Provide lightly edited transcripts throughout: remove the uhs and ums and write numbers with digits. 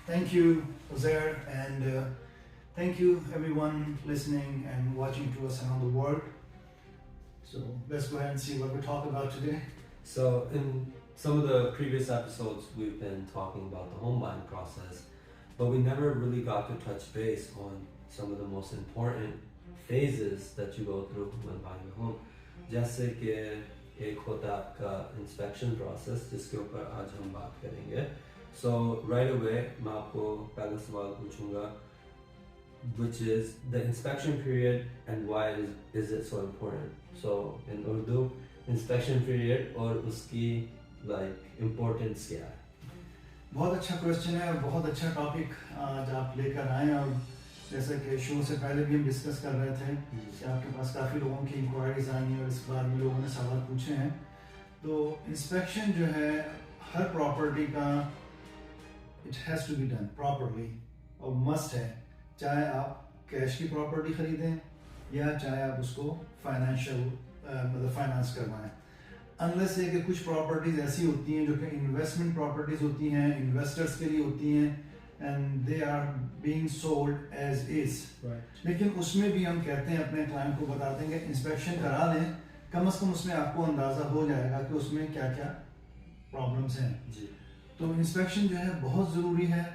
Thank you, Uzair, and thank you everyone listening and watching to us around the world. So let's go ahead and see what we talk about today. So, in some of the previous episodes, we've been talking about the home buying process, but we never really got to touch base on some of the most important phases that you go through when buying a home. जैसे कि एक होता है आपका inspection process जिसके ऊपर आज हम बात करेंगे. So right away मैं आपको पहला सवाल पूछूंगा, which is the inspection period and why is it so important? So in Urdu, inspection period और उसकी like importance क्या है? बहुत अच्छा क्वेश्चन है और बहुत अच्छा टॉपिक आज आप लेकर आए और जैसे कि शो से पहले भी हम डिस्कस कर रहे थे कि आपके पास काफ़ी लोगों की इंक्वायरीज आई हैं और इस बार भी लोगों ने सवाल पूछे हैं. तो इंस्पेक्शन जो है हर प्रॉपर्टी का it has to be done properly और मस्ट है, चाहे आप कैश की प्रॉपर्टी खरीदें या चाहे आप उसको फाइनेंशियल मतलब फाइनेंस करवाएं. अनलेस ये कि कुछ प्रॉपर्टीज ऐसी होती हैं जो कि इन्वेस्टमेंट प्रॉपर्टीज होती हैं, इन्वेस्टर्स के लिए होती हैं and they are being sold as is. लेकिन उसमें भी हम कहते हैं अपने क्लाइंट को बताते हैं कि इंस्पेक्शन करा लें, कम से कम उसमें आपको अंदाज़ा हो जाएगा कि उसमें क्या क्या प्रॉब्लम्स हैं. जी. तो इंस्पेक्शन जो है बहुत ज़रूरी है.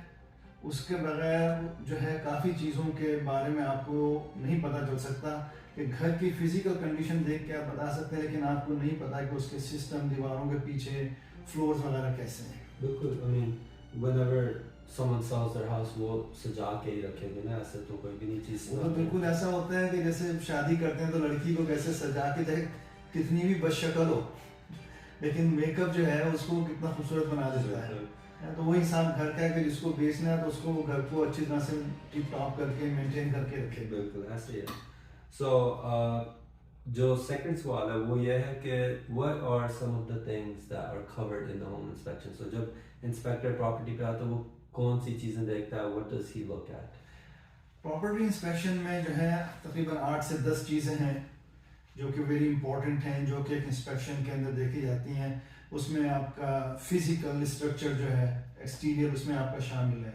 उसके बगैर जो है काफ़ी चीज़ों के बारे में आपको नहीं पता चल सकता कि घर की फिजिकल कंडीशन देख के आप बता सकते हैं, लेकिन आपको नहीं पता कि उसके सिस्टम, दीवारों के पीछे फ्लोर्स वगैरह कैसे हैं. बिल्कुल. I mean, whenever someone sells their house, वो सजा के ही रखेंगे ना, ऐसे तो कोई भी नहीं चीज़. तो बिल्कुल ऐसा होता है कि जैसे शादी करते हैं तो लड़की को कैसे सजा के चाहे कितनी भी बदशक्ल हो, लेकिन मेकअप जो है उसको कितना खूबसूरत बना देता है. तो वही हिसाब घर का है कि जिसको बेचना है तो उसको घर को अच्छी तरह से टिप टॉप करके मेंटेन करके रखे. बिल्कुल ऐसे ही है. So जो second सवाल है वो ये है कि what are some of the things that are covered in the home inspection? So जब inspector property पे आता है वो कौन सी चीज़ें देखता है? What does he look at? Property inspection में जो है तकरीबन 8 से 10 चीज़ें हैं जो कि वेरी इंपॉर्टेंट हैं, जो कि एक इंस्पेक्शन के अंदर देखी जाती हैं. उसमें आपका फिजिकल स्ट्रक्चर जो है एक्सटीरियर उसमें आपका शामिल है,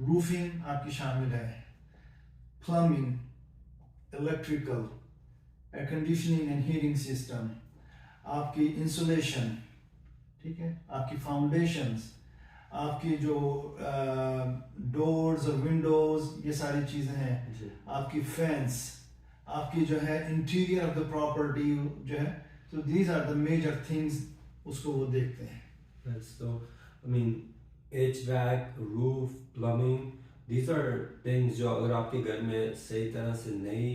रूफिंग आपकी शामिल है, plumbing, electrical, air conditioning and heating system, आपकी इंसुलेशन, ठीक है, आपकी फाउंडेशंस, आपकी जो डोर्स और विंडोज, ये सारी चीज़ें हैं, आपकी फेंस, आपकी जो है इंटीरियर ऑफ द प्रॉपर्टी जो है. So these are the major things उसको वो देखते हैं. So I mean HVAC, roof, plumbing, these are things जो अगर आपके घर में सही तरह से नहीं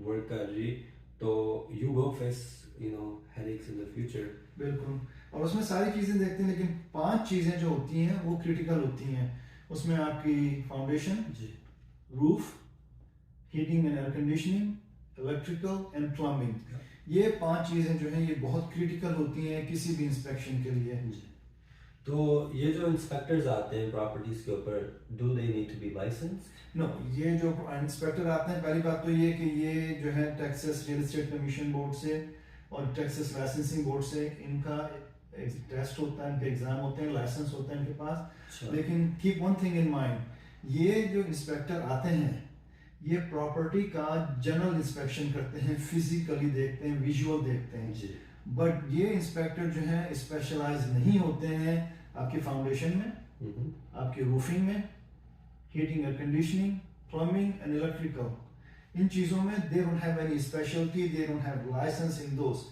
work कर रही तो you will face headaches in the future. बिल्कुल. और उसमें सारी चीज़ें देखते हैं, लेकिन 5 चीज़ें जो होती हैं वो क्रिटिकल होती हैं. उसमें आपकी foundation, roof, heating and air conditioning, electrical and plumbing. ये 5 चीज़ें जो हैं ये बहुत क्रिटिकल होती हैं किसी भी इंस्पेक्शन के लिए. तो ये जो इंस्पेक्टर्स आते हैं प्रॉपर्टीज के ऊपर, do they need to be licensed? No, ये जो इंस्पेक्टर आते हैं पहली बात तो ये कि ये जो है Texas real estate commission board से और टेक्सास लाइसेंसिंग बोर्ड से इनका टेस्ट होता है, इनके एग्जाम होते हैं, लाइसेंस होता है इनके पास. लेकिन keep one thing in mind, ये जो इंस्पेक्टर आते हैं ये प्रॉपर्टी का जनरल इंस्पेक्शन करते हैं, फिजिकली देखते हैं, विजुअल देखते हैं. बट ये इंस्पेक्टर जो है स्पेशलाइज नहीं होते हैं आपकी फाउंडेशन में, आपकी रूफिंग में, heating air conditioning, plumbing and electrical. इन चीज़ों में they don't have any speciality, they don't have license in those.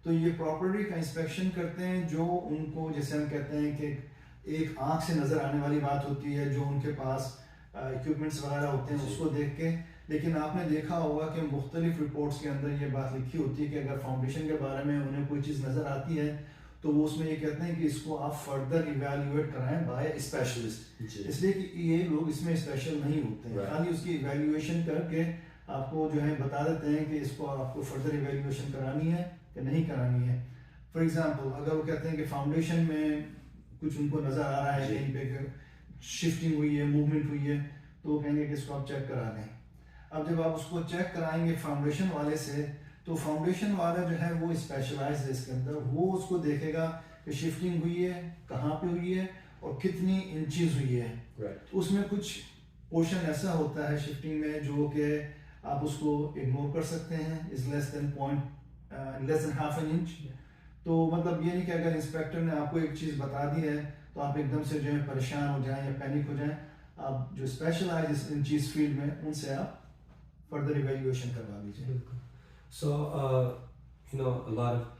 तो ये प्रॉपर्टी का इंस्पेक्शन करते हैं जो उनको, जैसे हम कहते हैं कि एक आँख से नज़र आने वाली बात होती है, जो उनके पास इक्विपमेंट्स वगैरह होते हैं उसको देख के. लेकिन आपने देखा होगा कि मुख्तलिफ रिपोर्ट्स के अंदर ये बात लिखी होती है कि अगर फाउंडेशन के बारे में उन्हें कोई चीज़ नज़र आती है तो वो उसमें ये कहते हैं कि इसको आप फर्दर इवेल्युएट कराएं बाय स्पेशलिस्ट. इसलिए कि ये लोग इसमें स्पेशल नहीं होते हैं, खाली उसकी इवेल्युएशन करके आपको जो है बता देते हैं कि इसको आपको फर्दर इवेल्युएशन करानी है कि नहीं करानी है. फॉर एग्जाम्पल अगर वो कहते हैं कि फाउंडेशन में कुछ उनको नज़र आ रहा है कहीं पे शिफ्टिंग हुई है, मूवमेंट हुई है, तो वो कहेंगे कि इसको आप चेक करा दें. अब जब आप उसको चेक कराएंगे फाउंडेशन वाले से तो फाउंडेशन वाला जो है वो स्पेशलाइज्ड है इसके अंदर, वो उसको देखेगा कि शिफ्टिंग हुई है, कहाँ पे हुई है और कितनी इंचेस हुई है। Right. उसमें कुछ पोर्शन ऐसा होता है शिफ्टिंग में जो कि आप उसको इग्नोर कर सकते हैं, is less than half an inch. तो मतलब ये नहीं कि अगर इंस्पेक्टर ने आपको एक चीज़ बता दी है तो आप एकदम से जो है परेशान हो जाएं या पैनिक हो जाएं। आप जो स्पेशलाइज इन चीज़ फील्ड में उनसे आप फर्दर इवैल्यूएशन करवा लीजिए। So, you know,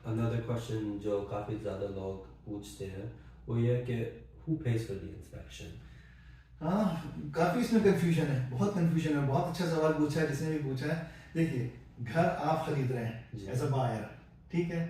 another question जो काफ़ी ज़्यादा लोग पूछते हैं वो ये है कि who pays for the inspection? हाँ, काफ़ी इसमें कंफ्यूजन है, बहुत कंफ्यूजन है। बहुत अच्छा सवाल पूछा है जिसने भी पूछा है। देखिए, घर आप खरीद रहे हैं एज अ बायर, ठीक है,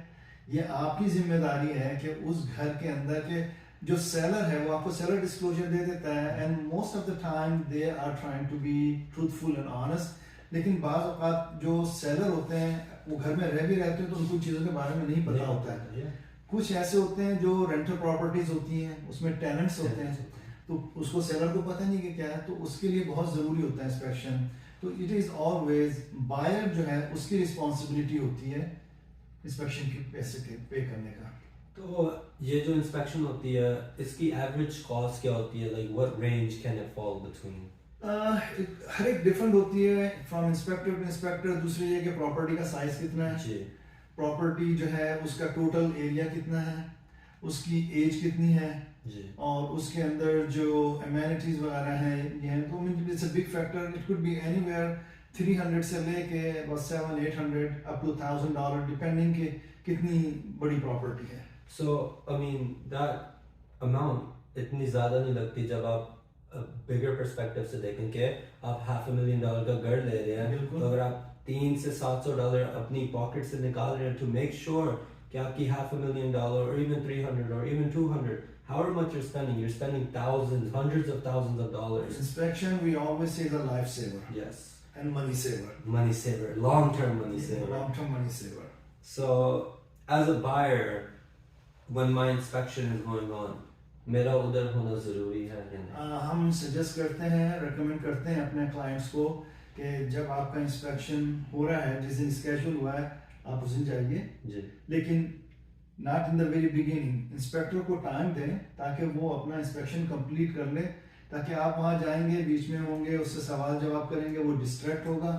ये आपकी जिम्मेदारी है कि उस घर के अंदर के जो सेलर है वो आपको सेलर डिस्क्लोजर दे देता है, and most of the time they are trying to be truthful and honest. लेकिन बाज़ औक़ात जो सेलर होते हैं वो घर में रह भी रहते हैं तो उनको चीज़ों के बारे में नहीं पता होता है। कुछ ऐसे होते हैं जो रेंटल प्रॉपर्टीज होती हैं, उसमें टेनेंट्स होते हैं, तो उसको सेलर को पता नहीं कि क्या है, तो उसके लिए बहुत ज़रूरी होता है इंस्पेक्शन। तो इट इज़ ऑलवेज बायर जो है उसकी रिस्पॉन्सिबिलिटी होती है इंस्पेक्शन के पैसे के पे करने का। तो ये जो इंस्पेक्शन होती है इसकी एवरेज कॉस्ट क्या होती है, like what range can it fall between? हर एक डिफरेंट होती है फ्रॉम इंस्पेक्टर टू इंस्पेक्टर। दूसरी ये कि प्रॉपर्टी का साइज कितना है जी, प्रॉपर्टी जो है उसका टोटल एरिया कितना है, उसकी एज कितनी है जी, और उसके अंदर जो एमेनिटीज वगैरह हैं ये हैं। तो it's a big factor. It could be anywhere 300 से लेके बस 700-800 अप टू $1,000 डिपेंडिंग कि कितनी बड़ी प्रॉपर्टी है। सो आई मीन दैट अमाउंट इतनी ज़्यादा नहीं लगती जब आप बिगर पर्सपेक्टिव से देखें कि आप $500,000 का घर ले रहे हैं, बिल्कुल। तो अगर आप $300 से $700 अपनी पॉकेट से निकाल रहे हैं टू मेक श्योर कि आपकी $500,000 or even 300 or even 200, however much you're spending thousands, hundreds of thousands of dollars. Inspection we always say is a lifesaver Yes, and money saver. money saver, long-term money saver. Long term money saver. So, as a buyer, when my inspection is going on, मेरा उधर होना ज़रूरी है या नहीं? हम suggest करते हैं, रेकमेंड करते हैं अपने क्लाइंट्स को कि जब आपका इंस्पेक्शन हो रहा है, जिस दिन स्केड्यूल हुआ है आप उस दिन जाइए, जी, लेकिन not in the very beginning. Inspector को टाइम दें ताकि वो अपना इंस्पेक्शन कंप्लीट कर ले, ताकि आप वहाँ जाएंगे, बीच में होंगे, उससे सवाल जवाब करेंगे, वो डिस्ट्रैक्ट होगा।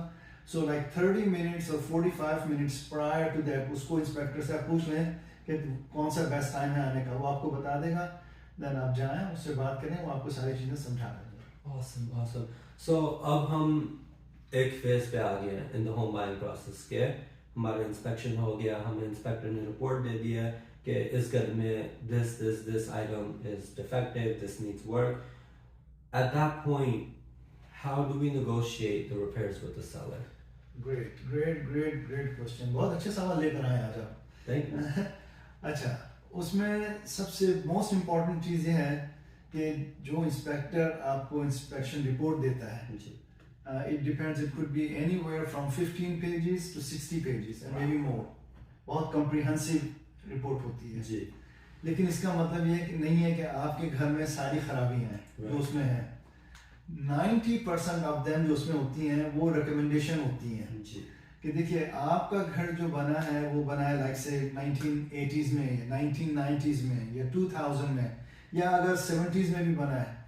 सो लाइक 30 मिनट्स और 45 मिनट्स प्रायर टू दैट उसको इंस्पेक्टर से आप पूछ लें कि कौन सा बेस्ट टाइम है आने का, वो आपको बता देगा। देन आप जाएं, उससे बात करें, वो आपको सारी चीज़ें समझा देंगे। awesome, awesome. So अब हम एक फेज पे आ गए हैं in the home buying process के। हमारा इंस्पेक्शन हो गया, हमें इंस्पेक्टर ने रिपोर्ट दे दिया कि इस घर में this item is defective, this needs work. At that point, how do we negotiate the repairs with the seller? Great question, बहुत अच्छे सवाल लेकर आए आज आप। Thank you. अच्छा, उसमें सबसे मोस्ट इम्पॉर्टेंट चीज़ ये है कि जो इंस्पेक्टर आपको इंस्पेक्शन रिपोर्ट देता है, जी, it depends, it could be anywhere from 15 pages to 60 pages and maybe more। बहुत comprehensive रिपोर्ट होती है जी, लेकिन इसका मतलब ये कि नहीं है कि आपके घर में सारी खराबियां हैं जो उसमें हैं। 90% ऑफ देम जो उसमें होती हैं वो रिकमेंडेशन होती हैं जी, कि देखिए आपका घर जो बना है वो बना है लाइक से 1980s में या 1990s में या 2000 में या अगर 70s में भी बना है,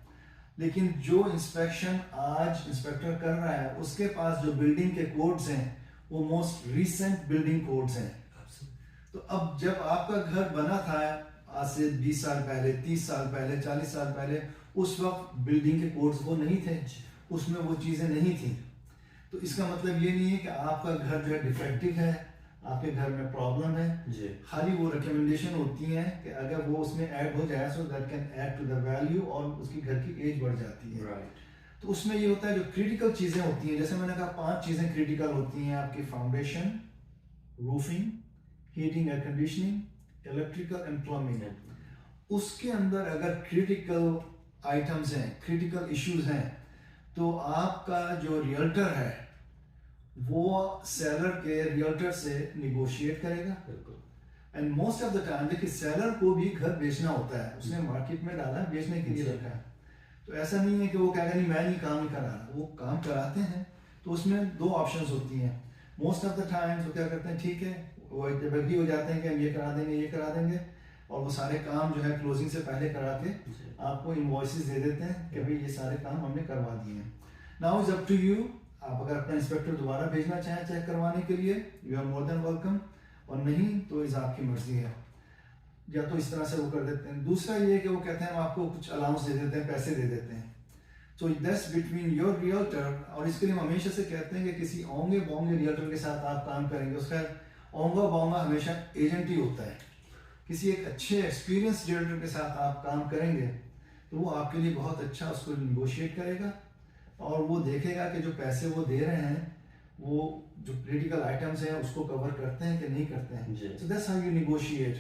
लेकिन जो इंस्पेक्शन आज इंस्पेक्टर कर रहा है उसके पास जो बिल्डिंग के कोड्स हैं वो मोस्ट रीसेंट बिल्डिंग कोड्स हैं। तो अब जब आपका घर बना था आज से 20 साल पहले, 30 साल पहले, 40 साल पहले, उस वक्त बिल्डिंग के कोड्स वो नहीं थे, उसमें वो चीज़ें नहीं थी। तो इसका मतलब ये नहीं है कि आपका घर जो है डिफेक्टिव है, आपके घर में प्रॉब्लम है जी, खाली वो रिकमेंडेशन होती हैं कि अगर वो उसमें ऐड हो जाए so that can add to the value और उसकी घर की एज बढ़ जाती है। राइट। तो उसमें ये होता है जो क्रिटिकल चीज़ें होती हैं, जैसे मैंने कहा 5 चीज़ें क्रिटिकल होती हैं आपकी, foundation, roofing, heating air conditioning, electrical and plumbing. उसके अंदर अगर क्रिटिकल आइटम्स हैं, क्रिटिकल इश्यूज हैं, तो आपका जो रियल्टर है वो सेलर के रियल्टर से निगोशिएट करेगा। And most of the time देखिए सेलर को भी घर बेचना होता है, उसने मार्केट में डाला बेचने के लिए रखा है, तो ऐसा नहीं है कि वो कहेगा नहीं मैं नहीं काम करा रहा, वो काम कराते हैं। तो उसमें 2 ऑप्शंस होती हैं। मोस्ट ऑफ द टाइम्स वो क्या करते हैं, ठीक है वो जब एग्री हो जाते हैं कि हम ये करा देंगे, ये करा देंगे, और वो सारे काम जो है क्लोजिंग से पहले करा के जी। आपको इनवॉइसेस दे देते हैं कि भाई ये सारे काम हमने करवा दिए हैं। Now is up to you, आप अगर अपना इंस्पेक्टर दोबारा भेजना चाहें चेक करवाने के लिए, you are more than welcome, और नहीं तो इस आपकी मर्जी है, या तो इस तरह से वो कर देते हैं। दूसरा ये कि वो कहते हैं हम आपको कुछ अलाउंस दे देते हैं, पैसे दे देते हैं, तो दैट्स बिटवीन योर रियल्टर, और इसके लिए हम हमेशा से कहते हैं कि किसी ओंगे बोंगे रियल्टर के साथ आप काम करेंगे, उसका ओंगा बोंगा हमेशा एजेंट ही होता है। किसी एक अच्छे एक्सपीरियंस रियल्टर के साथ आप काम करेंगे तो वो आपके लिए बहुत अच्छा उसको निगोशिएट करेगा, और वो देखेगा कि जो पैसे वो दे रहे हैं वो जो क्रिटिकल आइटम्स हैं उसको कवर करते हैं कि नहीं करते हैं। So that's how you negotiate.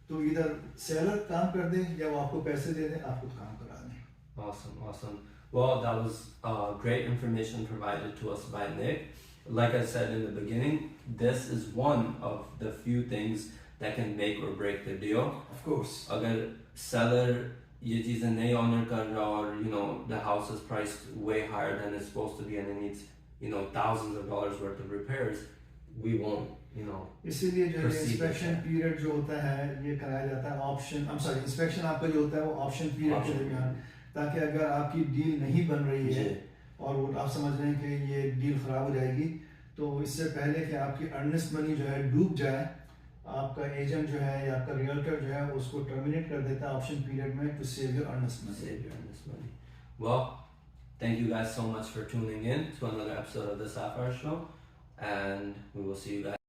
तो इधर सेलर काम कर दे या वो आपको पैसे दे दे, आपको काम करा दें। Awesome, awesome. Well, that was great information provided to us by Nick. Like I said in the beginning, this is one of the few things that can make or break the deal. Of course. अगर seller ये चीजें नहीं honor कर रहा और you know the house is priced way higher than it's supposed to be and it needs you know thousands of dollars worth of repairs, we won't you know. इसीलिए जो है इंस्पेक्शन पीरियड जो होता है ये कराया जाता है ऑप्शन, इंस्पेक्शन आपका जो होता है वो ऑप्शन पीरियड के दरमियान, ताकि अगर आपकी डील नहीं बन रही है और वो आप समझ रहे हैं कि ये डील खराब हो जाएगी, तो इससे पहले कि आपकी अर्नेस्ट मनी जो है डूब जाए, आपका एजेंट जो है या आपका रियल्टर जो है उसको टर्मिनेट कर देता है ऑप्शन पीरियड में, to save your earnest money. Well, thank you guys so much for tuning in to another episode of the Sapphire Show, and we will see you guys